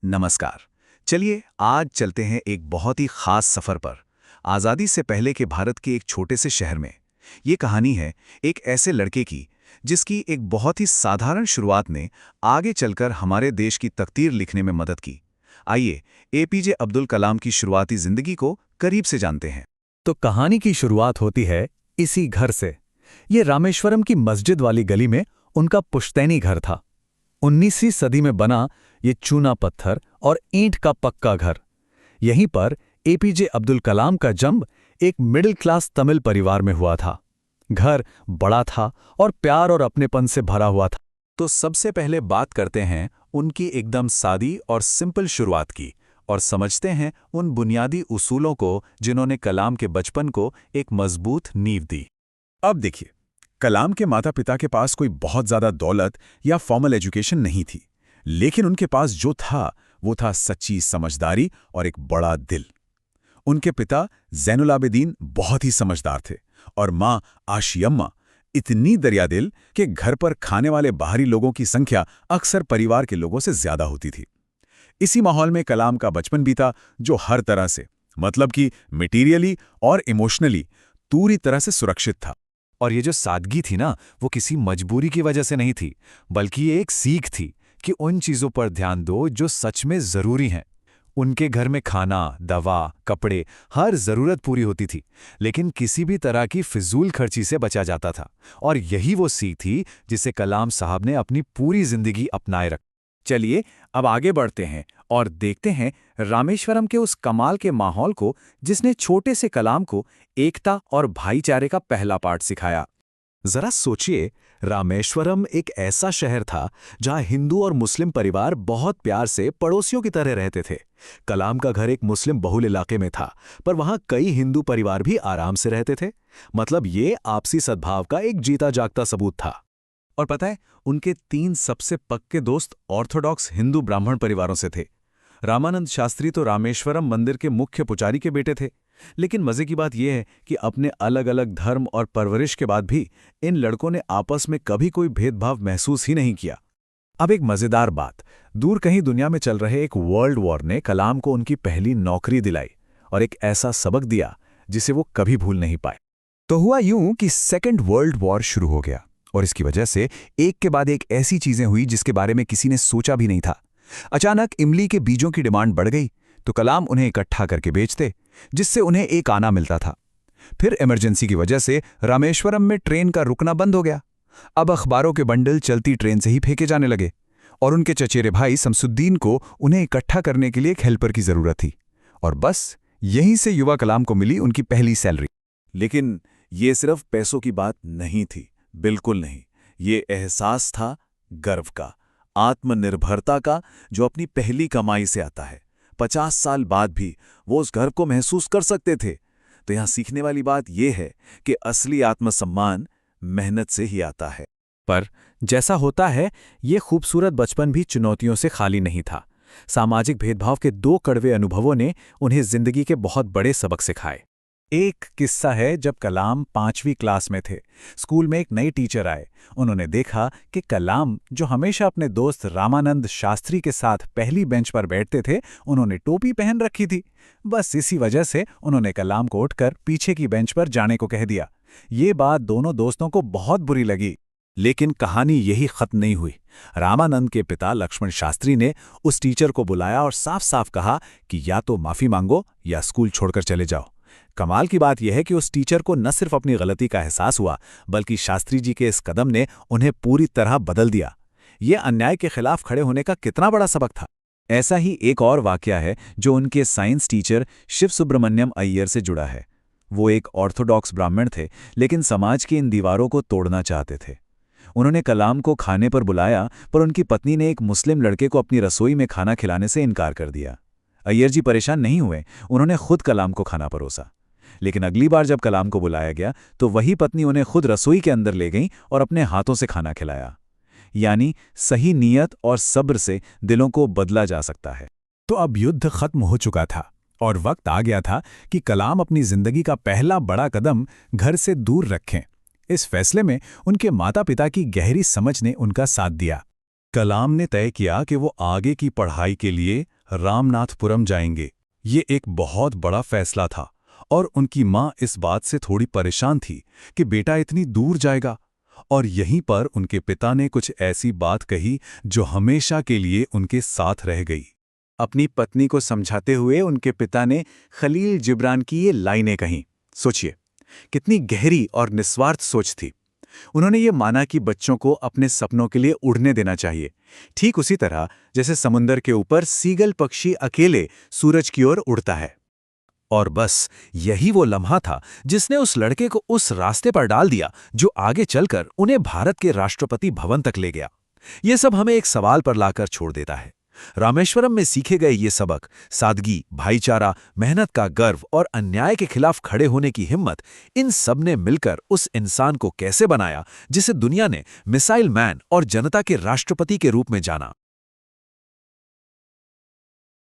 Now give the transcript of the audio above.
नमस्कार। चलिए आज चलते हैं एक बहुत ही खास सफर पर। आज़ादी से पहले के भारत के एक छोटे से शहर में। ये कहानी है एक ऐसे लड़के की जिसकी एक बहुत ही साधारण शुरुआत ने आगे चलकर हमारे देश की तकदीर लिखने में मदद की। आइए एपीजे अब्दुल कलाम की शुरुआती जिंदगी को करीब से जानते हैं। तो कहानी की शुरुआत होती है इसी घर से। ये रामेश्वरम की मस्जिद वाली गली में उनका पुश्तैनी घर था। 19वीं सदी में बना ये चूना पत्थर और ईंट का पक्का घर। यहीं पर एपीजे अब्दुल कलाम का जन्म एक मिडिल क्लास तमिल परिवार में हुआ था। घर बड़ा था और प्यार और अपनेपन से भरा हुआ था। तो सबसे पहले बात करते हैं उनकी एकदम सादी और सिंपल शुरुआत की और समझते हैं उन बुनियादी उसूलों को जिन्होंने कलाम के बचपन को एक मजबूत नींव दी। अब देखिए, कलाम के माता पिता के पास कोई बहुत ज्यादा दौलत या फॉर्मल एजुकेशन नहीं थी, लेकिन उनके पास जो था वो था सच्ची समझदारी और एक बड़ा दिल। उनके पिता ज़ैनुल आबिदीन बहुत ही समझदार थे और माँ आशियम्मा इतनी दरियादिल कि घर पर खाने वाले बाहरी लोगों की संख्या अक्सर परिवार के लोगों से ज्यादा होती थी। इसी माहौल में कलाम का बचपन बीता, जो हर तरह से, मतलब कि मटीरियली और इमोशनली पूरी तरह से सुरक्षित था। और ये जो सादगी थी ना, वो किसी मजबूरी की वजह से नहीं थी, बल्कि ये एक सीख थी कि उन चीजों पर ध्यान दो जो सच में जरूरी हैं। उनके घर में खाना, दवा, कपड़े, हर जरूरत पूरी होती थी, लेकिन किसी भी तरह की फिजूल खर्ची से बचा जाता था। और यही वो सीख थी जिसे कलाम साहब ने अपनी पूरी जिंदगी अपनाए रखा। चलिए अब आगे बढ़ते हैं और देखते हैं रामेश्वरम के उस कमाल के माहौल को जिसने छोटे से कलाम को एकता और भाईचारे का पहला पाठ सिखाया। जरा सोचिए, रामेश्वरम एक ऐसा शहर था जहां हिंदू और मुस्लिम परिवार बहुत प्यार से पड़ोसियों की तरह रहते थे। कलाम का घर एक मुस्लिम बहुल इलाके में था, पर वहां कई हिंदू परिवार भी आराम से रहते थे। मतलब ये आपसी सद्भाव का एक जीता जागता सबूत था। और पता है, उनके 3 सबसे पक्के दोस्त ऑर्थोडॉक्स हिंदू ब्राह्मण परिवारों से थे। रामानंद शास्त्री तो रामेश्वरम मंदिर के मुख्य पुजारी के बेटे थे। लेकिन मजे की बात यह है कि अपने अलग अलग धर्म और परवरिश के बाद भी इन लड़कों ने आपस में कभी कोई भेदभाव महसूस ही नहीं किया। अब एक मजेदार बात, दूर कहीं दुनिया में चल रहे एक वर्ल्ड वॉर ने कलाम को उनकी पहली नौकरी दिलाई और एक ऐसा सबक दिया जिसे वो कभी भूल नहीं पाए। तो हुआ यूं कि सेकेंड वर्ल्ड वॉर शुरू हो गया और इसकी वजह से एक के बाद एक ऐसी चीजें हुई जिसके बारे में किसी ने सोचा भी नहीं था। अचानक इमली के बीजों की डिमांड बढ़ गई तो कलाम उन्हें इकट्ठा करके बेचते, जिससे उन्हें एक आना मिलता था। फिर इमरजेंसी की वजह से रामेश्वरम में ट्रेन का रुकना बंद हो गया। अब अखबारों के बंडल चलती ट्रेन से ही फेंके जाने लगे और उनके चचेरे भाई शमसुद्दीन को उन्हें इकट्ठा करने के लिए एक हेल्पर की जरूरत थी। और बस यहीं से युवा कलाम को मिली उनकी पहली सैलरी। लेकिन ये सिर्फ पैसों की बात नहीं थी, बिल्कुल नहीं। ये एहसास था गर्व का, आत्मनिर्भरता का, जो अपनी पहली कमाई से आता है। 50 साल बाद भी वो उस गर्व को महसूस कर सकते थे। तो यहाँ सीखने वाली बात यह है कि असली आत्मसम्मान मेहनत से ही आता है। पर जैसा होता है, ये खूबसूरत बचपन भी चुनौतियों से खाली नहीं था। सामाजिक भेदभाव के 2 कड़वे अनुभवों ने उन्हें जिंदगी के बहुत बड़े सबक सिखाए। एक किस्सा है जब कलाम 5वीं क्लास में थे। स्कूल में एक नई टीचर आए। उन्होंने देखा कि कलाम, जो हमेशा अपने दोस्त रामानंद शास्त्री के साथ पहली बेंच पर बैठते थे, उन्होंने टोपी पहन रखी थी। बस इसी वजह से उन्होंने कलाम को उठकर पीछे की बेंच पर जाने को कह दिया। ये बात दोनों दोस्तों को बहुत बुरी लगी। लेकिन कहानी यही खत्म नहीं हुई। रामानंद के पिता लक्ष्मण शास्त्री ने उस टीचर को बुलाया और साफ साफ कहा कि या तो माफी मांगो या स्कूल छोड़कर चले जाओ। कमाल की बात यह है कि उस टीचर को न सिर्फ अपनी गलती का एहसास हुआ, बल्कि शास्त्री जी के इस कदम ने उन्हें पूरी तरह बदल दिया। यह अन्याय के खिलाफ खड़े होने का कितना बड़ा सबक था। ऐसा ही एक और वाकया है जो उनके साइंस टीचर शिव सुब्रमण्यम अय्यर से जुड़ा है। वो एक ऑर्थोडॉक्स ब्राह्मण थे, लेकिन समाज की इन दीवारों को तोड़ना चाहते थे। उन्होंने कलाम को खाने पर बुलाया, पर उनकी पत्नी ने एक मुस्लिम लड़के को अपनी रसोई में खाना खिलाने से इनकार कर दिया। अय्यर जी परेशान नहीं हुए, उन्होंने खुद कलाम को खाना परोसा। लेकिन अगली बार जब कलाम को बुलाया गया तो वही पत्नी उन्हें खुद रसोई के अंदर ले गई और अपने हाथों से खाना खिलाया। यानी सही नीयत और सब्र से दिलों को बदला जा सकता है। तो अब युद्ध खत्म हो चुका था और वक्त आ गया था कि कलाम अपनी जिंदगी का पहला बड़ा कदम घर से दूर रखें। इस फैसले में उनके माता पिता की गहरी समझ ने उनका साथ दिया। कलाम ने तय किया कि वो आगे की पढ़ाई के लिए रामनाथपुरम जाएंगे। ये एक बहुत बड़ा फैसला था और उनकी माँ इस बात से थोड़ी परेशान थी कि बेटा इतनी दूर जाएगा। और यहीं पर उनके पिता ने कुछ ऐसी बात कही जो हमेशा के लिए उनके साथ रह गई। अपनी पत्नी को समझाते हुए उनके पिता ने खलील जिब्रान की ये लाइनें कहीं। सोचिए, कितनी गहरी और निस्वार्थ सोच थी। उन्होंने ये माना कि बच्चों को अपने सपनों के लिए उड़ने देना चाहिए, ठीक उसी तरह जैसे समुंदर के ऊपर सीगल पक्षी अकेले सूरज की ओर उड़ता है। और बस यही वो लम्हा था जिसने उस लड़के को उस रास्ते पर डाल दिया जो आगे चलकर उन्हें भारत के राष्ट्रपति भवन तक ले गया। ये सब हमें एक सवाल पर लाकर छोड़ देता है। रामेश्वरम में सीखे गए ये सबक, सादगी, भाईचारा, मेहनत का गर्व और अन्याय के खिलाफ खड़े होने की हिम्मत, इन सब ने मिलकर उस इंसान को कैसे बनाया जिसे दुनिया ने मिसाइल मैन और जनता के राष्ट्रपति के रूप में जाना।